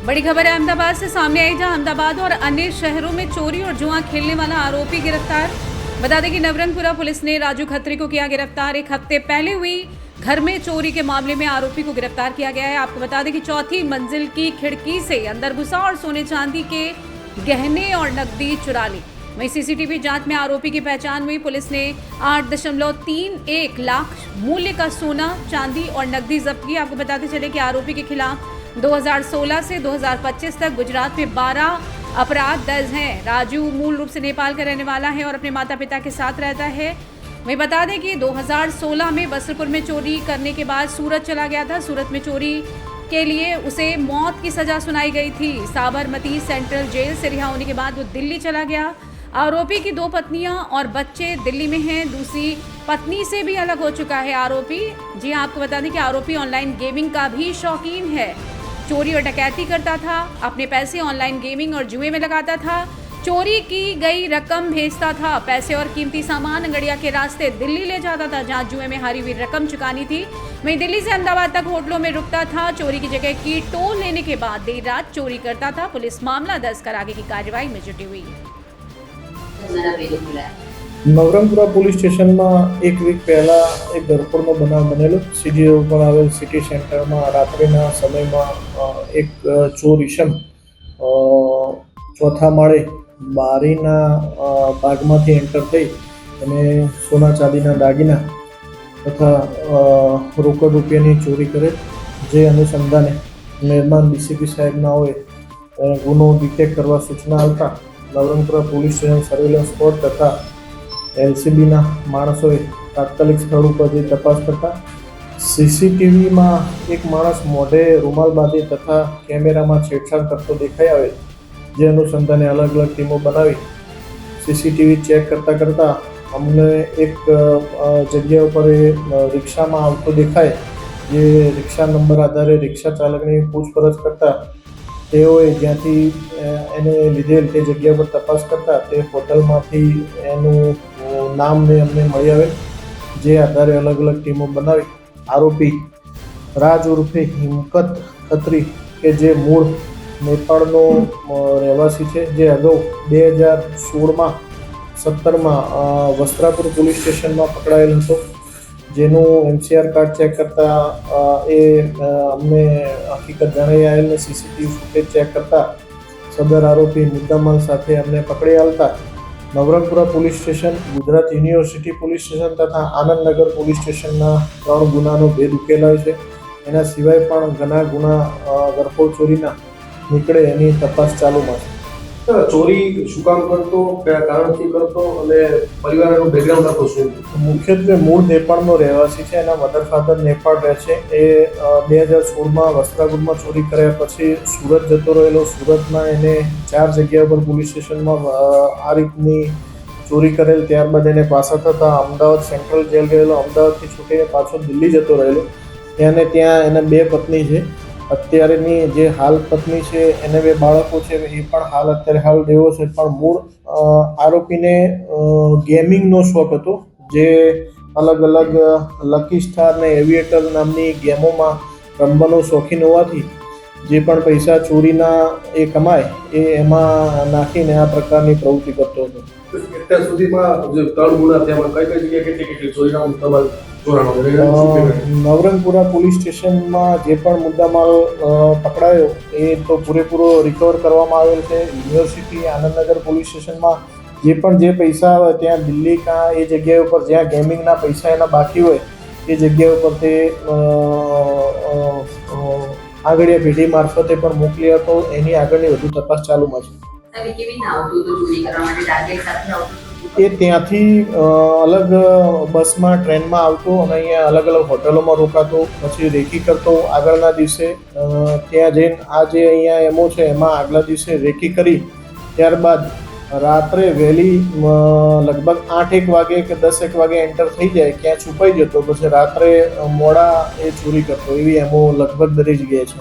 बड़ी खबर है अहमदाबाद से सामने आई, जहां अहमदाबाद और अन्य शहरों में चोरी और जुआ खेलने वाला आरोपी गिरफ्तार। बता दें कि नवरंगपुरा पुलिस ने राजू खत्री को किया गिरफ्तार। एक हफ्ते पहले हुई घर में चोरी के मामले में आरोपी को गिरफ्तार किया गया है। आपको बता दें कि चौथी मंजिल की खिड़की से अंदर घुसा और सोने चांदी के गहने और नकदी चुरा ली। वहीं सीसीटीवी जांच में आरोपी की पहचान हुई। पुलिस ने 8.31 लाख मूल्य का सोना, चांदी और नकदी जब्त की। आपको बताते चले कि आरोपी के खिलाफ 2016 से 2025 तक गुजरात में 12 अपराध दर्ज हैं। राजू मूल रूप से नेपाल का रहने वाला है और अपने माता पिता के साथ रहता है। वहीं बता दें कि 2016 में बसरपुर में चोरी करने के बाद सूरत चला गया था। सूरत में चोरी के लिए उसे मौत की सजा सुनाई गई थी। साबरमती सेंट्रल जेल से रिहा होने के बाद वो दिल्ली चला गया। आरोपी की 2 पत्नियां और बच्चे दिल्ली में हैं। दूसरी पत्नी से भी अलग हो चुका है आरोपी। जी हाँ, आपको बता दें कि आरोपी ऑनलाइन गेमिंग का भी शौकीन है। चोरी और डकैती करता था, अपने पैसे ऑनलाइन गेमिंग और जुए में लगाता था। चोरी की गई रकम भेजता था। पैसे और कीमती सामान अंगड़िया के रास्ते दिल्ली ले जाता था, जहां जुए में हारी हुई रकम चुकानी थी। वहीं दिल्ली से अहमदाबाद तक होटलों में रुकता था। चोरी की जगह की टोल लेने के बाद देर रात चोरी करता था। पुलिस मामला दर्ज कर आगे की कार्यवाही में जुटी हुई है। નવરંગપુરા પોલીસ સ્ટેશનમાં એક વીક પહેલાં એક ધરપકડનો બનાવ બનેલો। સીજી રોડ પર આવેલ સિટી સેન્ટરમાં રાત્રિના સમયમાં એક ચોર ઈસમ ચોથા માળે બારીના ભાગમાંથી એન્ટર થઈ અને સોના ચાંદીના દાગીના તથા રોકડ રૂપિયાની ચોરી કરે। જે અનુસંધાને મહેરબાન ડીસીપી સાહેબના હોય ગુનો ડિટેક્ટ કરવા સૂચના આવતા Navrangpura police station surveillance squad તથા એલસીબીના માણસોએ તાત્કાલિક સ્થળ ઉપર જઈ તપાસ કરતા સીસીટીવીમાં એક માણસ મોઢે રૂમાલ બાંધી તથા કેમેરામાં છેડછાડ કરતો દેખાઈ આવે। જે અનુસંધાને અલગ અલગ ટીમો બનાવી સીસીટીવી ચેક કરતા અમને એક જગ્યા ઉપર એ રિક્ષામાં આવતો દેખાય। જે રિક્ષા નંબર આધારે રિક્ષા ચાલકની પૂછપરછ કરતા તેઓએ જ્યાંથી એને લીધેલ તે જગ્યા પર તપાસ કરતા તે હોટલમાંથી એનું નામ ને અમને મળી આવેલ। જે આધારે અલગ અલગ ટીમો બનાવી આરોપી રાજ ઉર્ફે હિમકત ખત્રી કે જે મૂળ નેપાળનો રહેવાસી છે, જે અગાઉ 2016માં 17માં વસ્ત્રાપુર પોલીસ સ્ટેશનમાં પકડાયેલ હતો। જેનું MCR કાર્ડ ચેક કરતા એ અમને હકીકત જણાઈ આવેલ ને સીસીટીવી ફૂટેજ ચેક કરતા સદર આરોપી મુદ્દામાલ સાથે અમને પકડી આવતા Navrangpura police station, Gujarat university police station તથા આનંદનગર પોલીસ સ્ટેશનના 3 ગુનાનો ભેદ ઉકેલાયો છે। એના સિવાય પણ ઘણા ગુના ગરફોડ ચોરીના નીકળે એની તપાસ ચાલુમાં છે। ચોરી શું કામ કરતો, કયા કારણથી કરતો અને પરિવારનું બેકગ્રાઉન્ડ આખું શું? મુખ્યત્વે મૂળ નેપાળનો રહેવાસી છે। એના મધર ફાધર નેપાળ રહે છે। એ 2016માં વસ્ત્રાપુરમાં ચોરી કર્યા પછી સુરત જતો રહેલો। સુરતમાં એને 4 જગ્યા પર પોલીસ સ્ટેશનમાં આ રીતની ચોરી કરેલ। ત્યારબાદ એને પાછા થતાં અમદાવાદ સેન્ટ્રલ જેલ ગયેલો। અમદાવાદથી છૂટીને પાછો દિલ્હી જતો રહેલો। ત્યાં એને 2 પત્ની છે। અત્યારેની જે હાલ પત્ની છે એને 2 બાળકો છે। એ પણ અત્યારે હાલ દેવો છે। પણ મૂળ આરોપીને ગેમિંગનો શોખ હતો। જે અલગ અલગ લકી સ્ટાર ને એવિએટર નામની ગેમોમાં રમવાનો શોખીન હોવાથી જે પણ પૈસા ચોરીના એ કમાય એ એમાં નાખીને આ પ્રકારની પ્રવૃત્તિ કરતો હતો। અત્યાર સુધીમાં જે 3 ગુના થયા, કઈ જગ્યાએ કેટલી ચોરીના મુદ્દામાલ ચોરાણો? નવરંગપુરા પોલીસ સ્ટેશનમાં જે પણ મુદ્દામાલ પકડાયો એ તો પૂરેપૂરો રિકવર કરવામાં આવેલ છે। યુનિવર્સિટી આનંદનગર પોલીસ સ્ટેશનમાં જે પૈસા આવે ત્યાં દિલ્હી કાં એ જગ્યા ઉપર જ્યાં ગેમિંગના પૈસા એના બાકી હોય એ જગ્યા ઉપર તે આગળિયા પેઢી મારફતે પણ મોકલી હતો। એની આગળની વધુ તપાસ ચાલુમાં છે। એ ત્યાંથી અલગ બસમાં ટ્રેનમાં આવતો અને અહીંયા અલગ અલગ હોટલોમાં રોકાતો, પછી રેકી કરતો। આગળના દિવસે ત્યાં જઈને આ જે અહીંયા એમઓ છે એમાં આગલા દિવસે રેકી કરી ત્યારબાદ રાત્રે વહેલી લગભગ 8-1 વાગે કે 10-1 વાગે એન્ટર થઈ જાય, ક્યાં છુપાઈ જતો, પછી રાત્રે મોડા એ ચોરી કરતો। એવી એમઓ લગભગ દરેક જગ્યાએ છે।